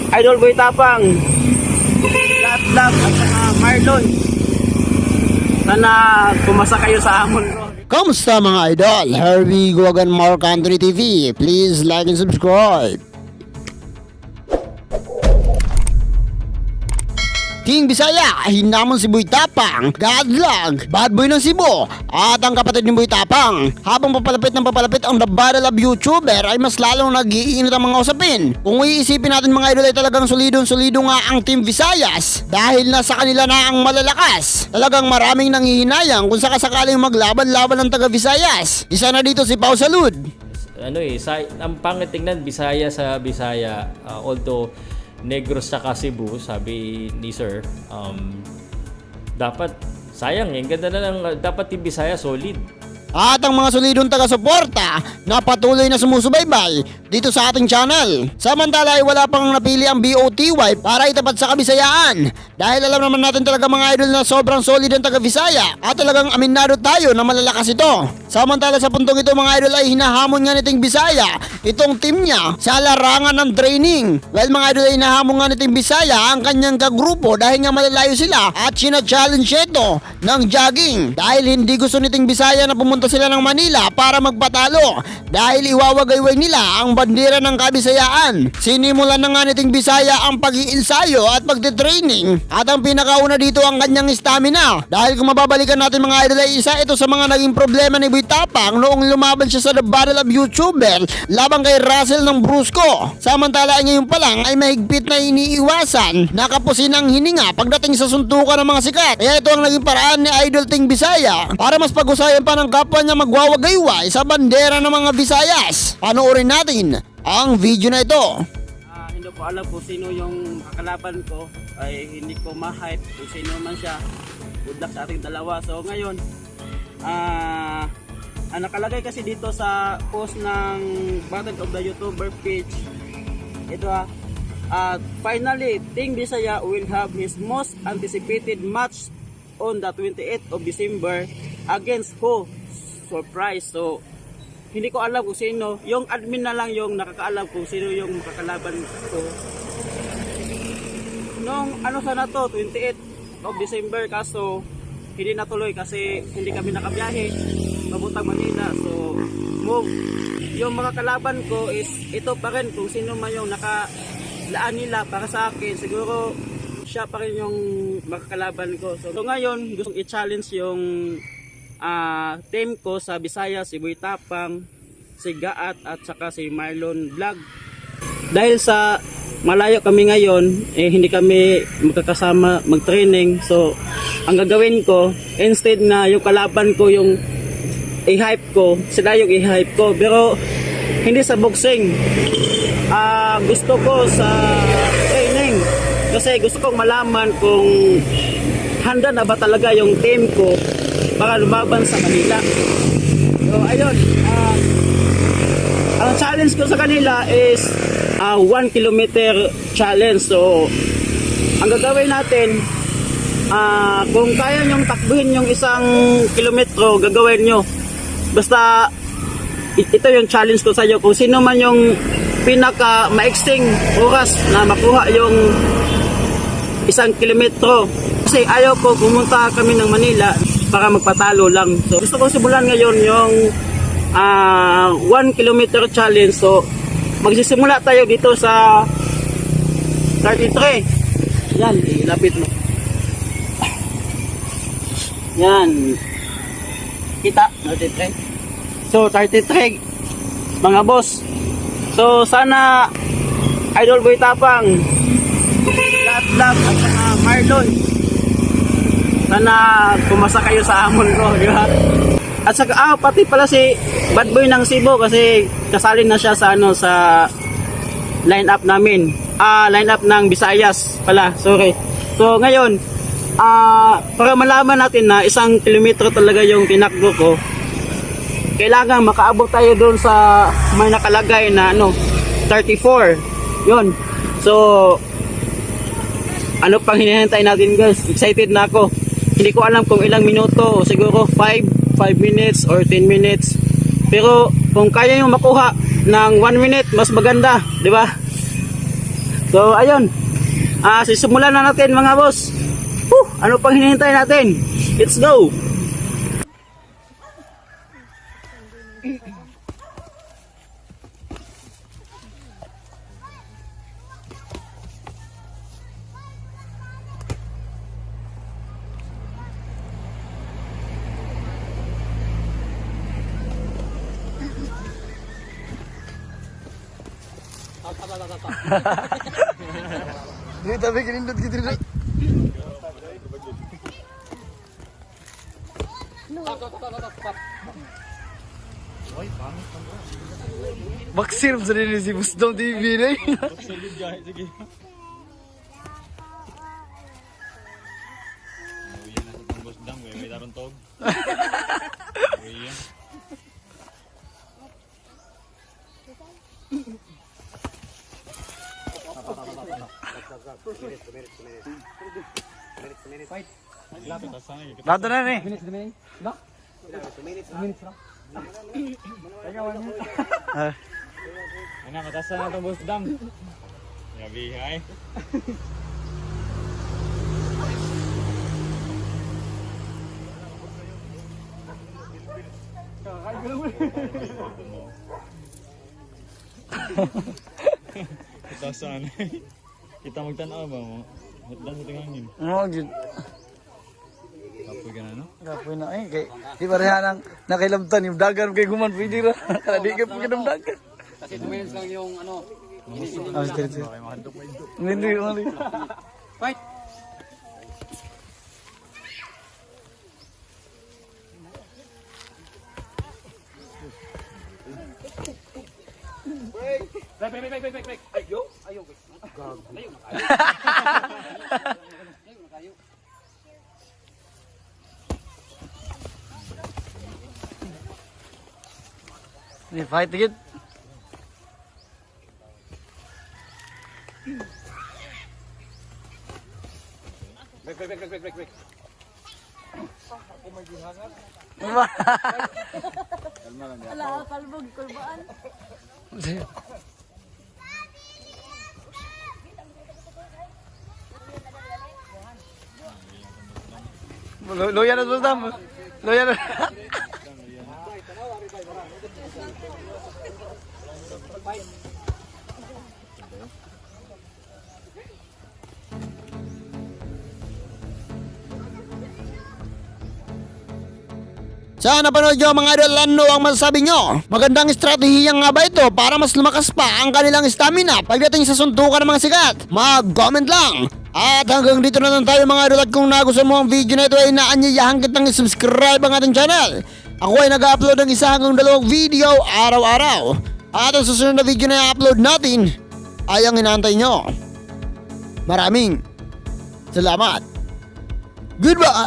Idol Boy Tapang, Lahat at saka Marlon. Sana pumasa kayo sa amon ko. Kamusta mga idol? Here we go again, Mark Anthony TV. Please like and subscribe. King Bisaya, hinamon si Boy Tapang, Godlog, Bad Boy ng Cebu, at ang kapatid ni Boy Tapang. Habang papalapit ng papalapit ang The Battle of YouTuber ay mas lalong nag-iinit ang mga usapin. Kung iisipin natin mga idol ay talagang solidong-solido nga ang Team Visayas dahil nasa kanila na ang malalakas. Talagang maraming nanghihinayang kung sakasakaling maglaban-laban ng taga Visayas. Isa na dito si Pau Salud. Ang pangit tingnan Bisaya sa Bisaya, although Negros sa Cebu, sabi ni Sir, dapat sayang ganda na lang, dapat yung Bisaya solid. At ang mga solidong taga-suporta na patuloy na sumusubaybay dito sa ating channel. Samantala ay wala pang napili ang BOTY para itapat sa Kabisayaan. Dahil alam naman natin talaga mga idol na sobrang solid ang taga-Bisaya at talagang aminado tayo na malalakas ito. Samantala sa puntong ito mga idol ay hinahamon nga niting Bisaya itong team niya sa larangan ng training. Well mga idol ay hinahamon nga niting Bisaya ang kanyang kagrupo dahil nga malalayo sila at sina-challenge ito ng jogging. Dahil hindi gusto niting Bisaya na pumunta sila ng Manila para magpatalo dahil iwawagayway nila ang bandera ng Kabisayaan. Sinimulan na nga niting Bisaya ang pag-iinsayo at pagtitraining at ang pinakauna dito ang kanyang stamina dahil kung mababalikan natin mga idol ay isa ito sa mga naging problema ni Boy Tapang noong lumaban siya sa The Battle of YouTuber laban kay Russell ng Brusco. Samantala ngayon pa lang ay mahigpit na iniiwasan na kapusin ang hininga pagdating sa suntukan ng mga sikat. Kaya ito ang naging paraan ni Idol Ting Bisaya para mas pag-usayan pa ng kapwa niya magwawagayway sa bandera ng mga Visayas. Panoorin natin ang video na ito. Hindi ko alam kung sino yung kakalaban ko, ay hindi ko ma-hype kung sino man siya. Good luck sa ating dalawa. So ngayon, nakalagay kasi dito sa post ng Battle of the YouTuber page, ito finally, Ting Bisaya will have his most anticipated match on the 28th of December against who? Surprise. So hindi ko alam kung sino, yung admin na lang yung nakakaalam kung sino yung makakalaban ko. Nung sana to, 28th of December, kaso hindi natuloy kasi hindi kami nakabiyahe papuntang Manila. So yung makakalaban ko is ito pa rin, kung sino man yung nakalaan nila para sa akin, siguro siya pa rin yung makakalaban ko. So ngayon gusto i-challenge yung team ko sa Bisaya, si Boy Tapang, si Gaat at saka si Marlon Vlog. Dahil sa malayo kami ngayon, hindi kami magkakasama mag-training. So ang gagawin ko, instead na yung kalaban ko yung i-hype ko, sila yung i-hype ko, pero hindi sa boxing. Gusto ko sa training kasi gusto kong malaman kung handa na ba talaga yung team ko para lumaban sa Manila. So ayun, ang challenge ko sa kanila is 1 kilometer challenge. So ang gagawin natin, kung kaya nyong takbuhin yung 1 kilometro, gagawin nyo. Basta ito yung challenge ko sa iyo, kung sino man yung pinaka maiksing oras na makuha yung 1 kilometro. Kasi ayaw ko pumunta kami ng Manila para magpatalo lang. So gusto ko simulan ngayon yung 1 kilometer challenge. So magsisimula tayo dito sa 33. Yan, ilapit mo. Yan. Kita, 33. So 33 mga boss. So sana Idol Boy Tapang, Lahat at saka Marlon, sana pumasa kayo sa amon ko, di ba? At saka pati pala si Bad Boy ng Cebu kasi kasali na siya sa sa lineup namin. Lineup ng Visayas pala, sorry. So ngayon, para malaman natin na 1 kilometro talaga yung tinakbo ko, kailangan makaabot tayo doon sa may nakalagay na 34. Yun. So ano pang hinihintay natin guys? Excited na ako. Hindi ko alam kung ilang minuto, siguro 5 minutes or 10 minutes. Pero kung kaya nyo makuha ng 1 minute, mas maganda, di ba? So ayun, sisimulan na natin mga boss. Ano pang hinihintay natin? Let's go! Dito tapi kinindot gitu dito. Baksir sa rin si Busdong TV na Lato na rin. Anak, matasan na itong boss dam. Grabe, ay. Matasan. Kita magtanaw ba mo? Matdan sa tingangin. Oo, gid. Kapoy ka na, no? Kapoy na eh. Kay, di pareha nang nakailamtan yung dagan kay guman. Pwede ra. Kaya di ka pa dagan. Kasi 2 minutes lang yung ano. Ah, sige. Hindi, mali. Fight! Break. Ayo. Ayo na kayo. Ayo na kayo. Ni fight gid. Break. Wala, kalbog, kulbaan. Loyan na Busdong. Loyan na. Sa napanood nyo mga idol, ano ang masasabi nyo? Magandang estratehiya nga ba ito para mas lumakas pa ang kanilang stamina pagdating sa suntukan ng mga sikat? Mag-comment lang! At hanggang dito na lang tayo mga idol, at kung nagustuhan mo ang video na ito ay naanyayahan kitang i-subscribe ang ating channel. Ako ay nag-upload ng 1 hanggang 2 video araw-araw. At ang susunod na video na i-upload natin ay ang inaantay nyo. Maraming salamat! Goodbye!